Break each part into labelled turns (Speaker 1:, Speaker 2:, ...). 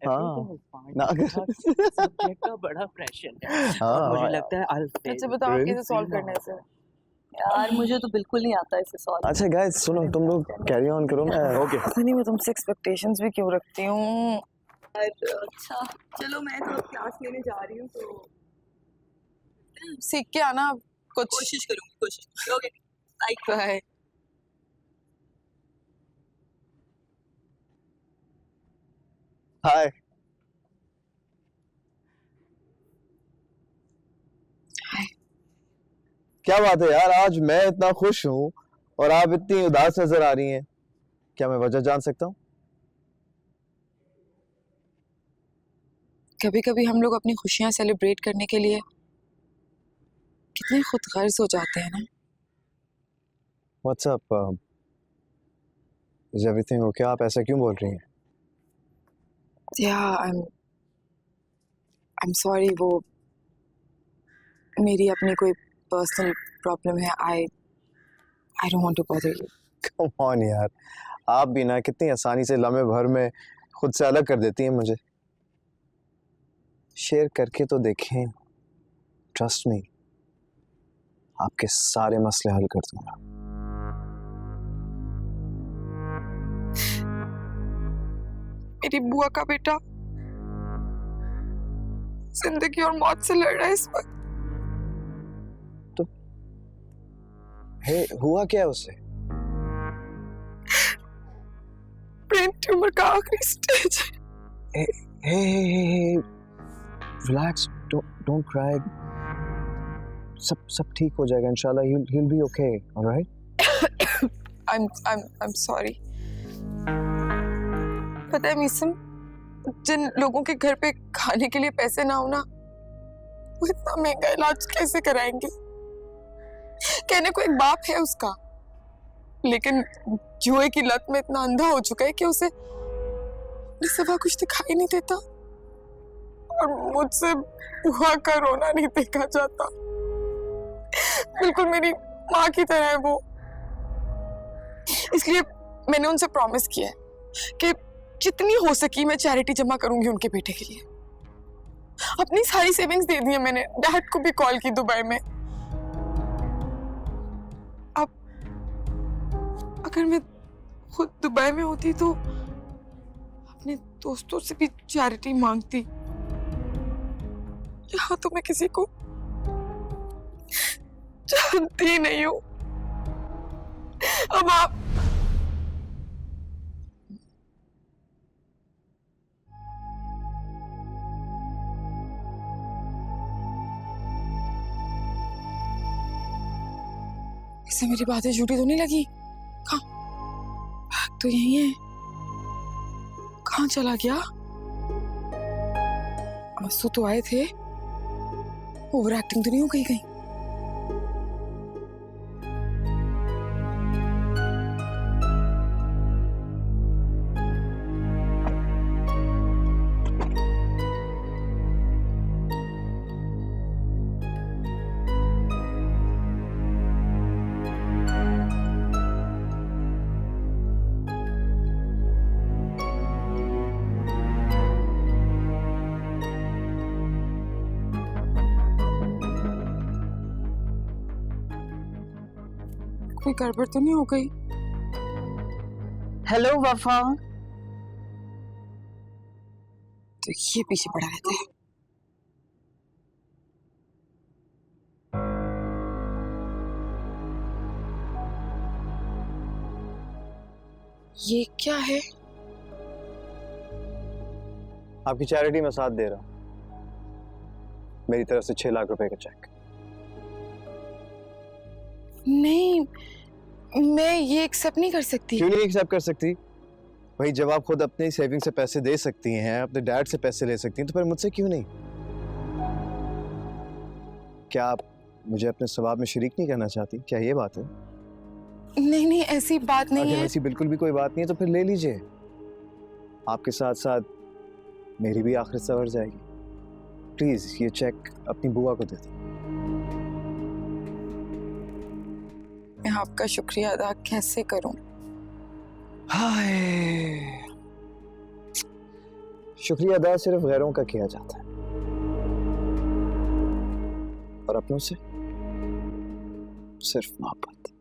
Speaker 1: हाँ ना कर
Speaker 2: सब्जेक्ट का बड़ा प्रेशर है और मुझे लगता है I'll fail.
Speaker 3: अच्छा बताओ
Speaker 1: Really?
Speaker 3: कैसे सॉल्व करना है इसे?
Speaker 4: यार मुझे तो बिल्कुल नहीं आता इसे सॉल्व।
Speaker 1: अच्छा गाइस सुनो, तुम लोग कैरी ऑन करो, मैं ओके
Speaker 3: पता नहीं मैं तुमसे एक्सपेक्टेशंस भी क्यों रखती हूँ।
Speaker 4: अच्छा चलो मैं तो अब क्लास लेने जा रही हूँ तो
Speaker 3: सीख के आना कुछ।
Speaker 4: कोशिश करूंगी कोशिश। Okay
Speaker 3: bye.
Speaker 1: हाय। क्या बात है यार, आज मैं इतना खुश हूँ और आप इतनी उदास नजर आ रही हैं। क्या मैं वजह जान सकता हूँ?
Speaker 3: कभी कभी हम लोग अपनी खुशियां सेलिब्रेट करने के लिए कितने खुदगर्ज हो जाते हैं ना।
Speaker 1: What's up? Is everything okay? आप ऐसा क्यों बोल रही हैं?
Speaker 3: या आई एम सॉरी, वो मेरी अपनी कोई पर्सनल प्रॉब्लम है। I don't want to bother you.
Speaker 1: Come on यार, आप भी ना कितनी आसानी से लम्हे भर में खुद से अलग कर देती हैं मुझे। शेयर करके तो देखें, ट्रस्ट मी, आपके सारे मसले हल कर दूंगा।
Speaker 3: मेरी बुआ का बेटा जिंदगी और मौत से लड़ रहा है इस वक्त।
Speaker 1: हे, हुआ क्या है उसे?
Speaker 3: ब्रेन ट्यूमर का आखिरी स्टेज है।
Speaker 1: हे, रिलैक्स, डोंट क्राई। सब ठीक हो जाएगा इंशाल्लाह। he'll be okay, alright?
Speaker 3: I'm sorry। पता है मीसम, जिन लोगों के घर पे खाने के लिए पैसे ना हो ना, वो इतना महंगा इलाज कैसे कराएंगे? कहने को एक बाप है उसका, लेकिन जुए की लत में इतना अंधा हो चुका है कि उसे सिवा कुछ दिखाई नहीं देता और मुझसे बुआ का रोना नहीं देखा जाता। बिल्कुल मेरी माँ की तरह है वो। इसलिए मैंने उनसे प्रॉमिस किया है कि जितनी हो सकी मैं चैरिटी जमा करूंगी उनके बेटे के लिए। अपनी सारी सेविंग्स दे दी है मैंने। डैड को भी कॉल की दुबई में। अब अगर मैं खुद दुबई में होती तो अपने दोस्तों से भी चैरिटी मांगती। यहाँ तो मैं किसी को जानती नहीं हूँ। अब आप इससे मेरी बातें झूठी तो नहीं लगी? कहाँ बैग तो यही है। कहाँ चला गया? आंसू तो आए थे, ओवर एक्टिंग तो नहीं हो गई कहीं? कोई गड़बड़ तो नहीं हो गई?
Speaker 2: हेलो वफा।
Speaker 3: तो ये पीछे पड़ा रहता है। ये क्या है?
Speaker 1: आपकी चैरिटी में साथ दे रहा हूँ, मेरी तरफ से 6 लाख रुपए का चेक।
Speaker 3: नहीं, मैं ये एक्सेप्ट नहीं कर सकती।
Speaker 1: क्यों नहीं एक्सेप्ट कर सकती? भाई जब आप खुद अपनी सेविंग से पैसे दे सकती हैं, अपने डैड से पैसे ले सकती हैं, तो फिर मुझसे क्यों नहीं? क्या आप मुझे अपने सवाब में शरीक नहीं करना चाहती? क्या ये बात है?
Speaker 3: नहीं नहीं, ऐसी बात नहीं
Speaker 1: अगर
Speaker 3: है।
Speaker 1: ऐसी बिल्कुल भी कोई बात नहीं है तो फिर ले लीजिए। आपके साथ साथ मेरी भी आखिरत संवर जाएगी। प्लीज ये चेक अपनी बुआ को दे दो।
Speaker 3: मैं आपका शुक्रिया अदा कैसे करूं?
Speaker 1: हाय, शुक्रिया अदा सिर्फ गैरों का किया जाता है और अपनों से सिर्फ मोहब्बत।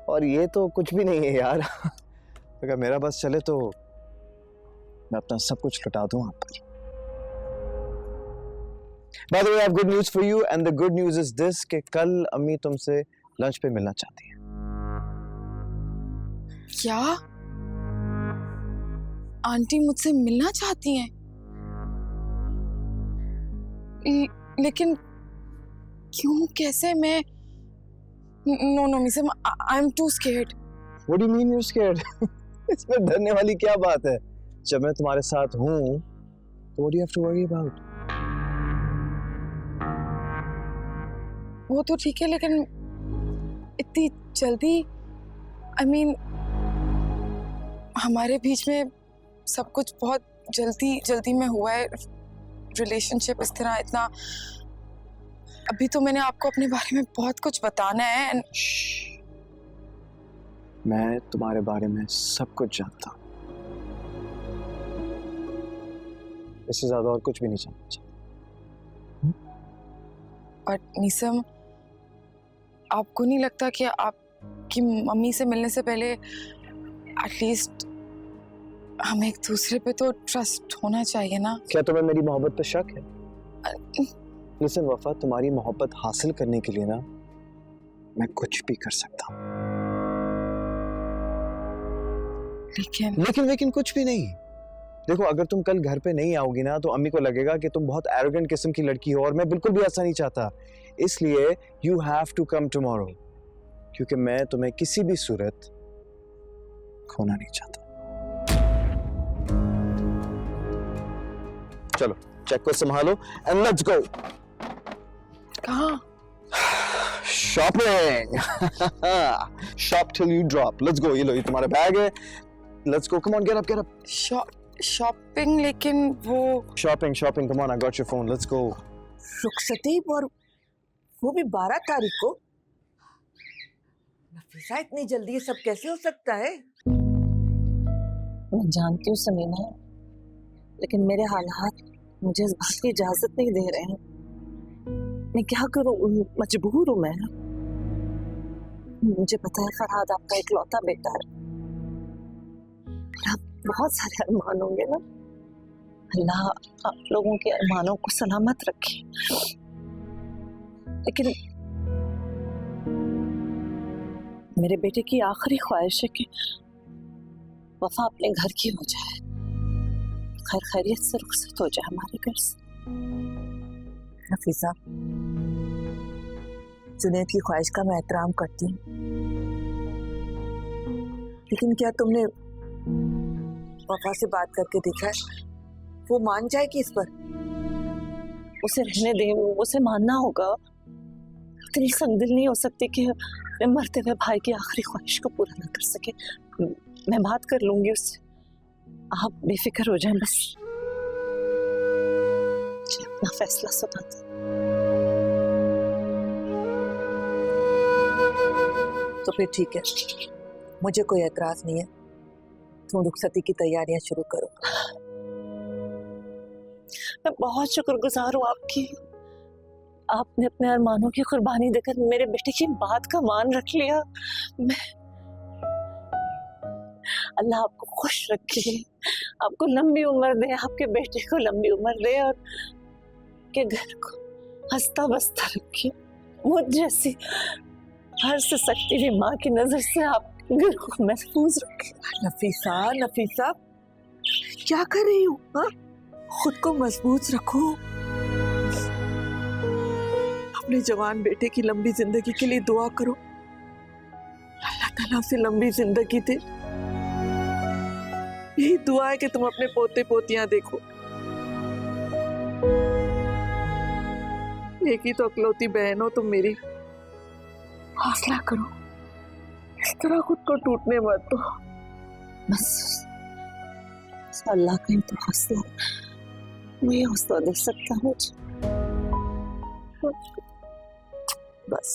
Speaker 1: और ये तो कुछ भी नहीं है यार। अगर मेरा बस चले तो मैं अपना सब कुछ लुटा दूं आप पर। By the way, I have good news for you, and the good news is this कि कल अम्मी तुमसे लंच पे मिलना चाहती है।
Speaker 3: क्या आंटी मुझसे मिलना चाहती हैं? लेकिन क्यों, कैसे? मैं नो मिसम, I am too scared.
Speaker 1: What do you mean you're scared? इसमें डरने वाली क्या बात है? जब मैं तुम्हारे साथ हूँ तो what do you have to worry about?
Speaker 3: वो तो ठीक है, लेकिन इतनी जल्दी, आई मीन हमारे बीच में सब कुछ बहुत जल्दी में हुआ है। रिलेशनशिप इस तरह इतना, अभी तो मैंने आपको अपने बारे में बहुत कुछ बताना है।
Speaker 1: मैं तुम्हारे बारे में सब कुछ जानता हूँ, इससे ज्यादा और कुछ भी नहीं जानना चाहता।
Speaker 3: और निसम, आपको नहीं लगता कि आपकी मम्मी से मिलने से पहले एटलीस्ट हमें एक दूसरे पे तो ट्रस्ट होना चाहिए ना?
Speaker 1: क्या तुम्हें मेरी मोहब्बत पे शक है? लिसन वफा, तुम्हारी मोहब्बत हासिल करने के लिए ना मैं कुछ भी कर सकता हूँ। लेकिन कुछ भी नहीं। देखो, अगर तुम कल घर पे नहीं आओगी ना तो अम्मी को लगेगा कि तुम बहुत एरोगेंट किस्म की लड़की हो, और मैं बिल्कुल भी ऐसा नहीं चाहता। इसलिए you have to come tomorrow, क्योंकि मैं तुम्हें किसी भी सूरत खोना नहीं चाहता। चलो चेक को संभालो एंड लेट्स गो।
Speaker 3: कहाँ?
Speaker 1: Shopping. Shop till you drop. Let's go. ये लो, ये तुम्हारा बैग है। Let's go, come on, get up.
Speaker 3: Shopping? लेकिन वो
Speaker 1: shopping, come on, I got your phone, let's go.
Speaker 5: रुखसती, और वो भी 12 तारीख को? नफीसा, इतनी जल्दी ये सब कैसे हो सकता है?
Speaker 6: मैं जानती हूँ समीना, लेकिन मेरे हालात मुझे इस बात की इजाजत नहीं दे रहे हैं। मैं क्या करूँ, मजबूर हूँ मैं। मुझे पता है फरहाद आपका इकलौता बेटा है, आप बहुत सारे अरमान होंगे ना। अल्लाह आप लोगों के अरमानों को सलामत रखे। लेकिन मेरे बेटे की आखिरी ख्वाहिश है कि वफा अपने घर की हो जाए, खैर खैरियत से रुखसत हो जाए हमारे घर से।
Speaker 5: नफीसा, जुनैद की ख्वाहिश का मैं एहतराम करती हूँ, लेकिन क्या तुमने वफा से बात करके देखा है? वो मान जाएगी इस पर?
Speaker 6: उसे रहने दें, उसे मानना होगा। इतनी संदिल नहीं हो सकती कि मैं मरते हुए भाई की आखिरी ख्वाहिश को पूरा ना कर सके। मैं बात कर लूंगी उससे, आप बेफिक्र हो जाएं बस। अपना फैसला सुनाते।
Speaker 5: तो फिर ठीक है, मुझे कोई एतराज नहीं है। तुम रुखसती की तैयारियां शुरू करो।
Speaker 6: मैं बहुत शुक्रगुजार हूँ आपकी। आपने अपने अरमानों की कुर्बानी देकर मेरे बेटे की बात का मान रख लिया। अल्लाह आपको खुश रखे, आपको लंबी उम्र दे, आपके बेटे को लंबी उम्र दे, और के घर को हंसता बसता रखे। मुझ जैसी हर से सकती हुई माँ की नजर से आप घर को महफूज रखे।
Speaker 5: नफीसा, क्या कर रही हो? हाँ, खुद को मजबूत रखो। अपने जवान बेटे की लंबी जिंदगी के लिए दुआ करो। अल्लाह ताला उसे लंबी जिंदगी दे। यही दुआ है कि तुम अपने पोते पोतियां देखो। एक ही तो अकलौती बहन हो तुम मेरी। हौसला करो, इस तरह खुद को टूटने मत दो।
Speaker 6: बस अल्लाह का ही तो हौसला, मैं हौसला दे सकता हूँ।
Speaker 5: बस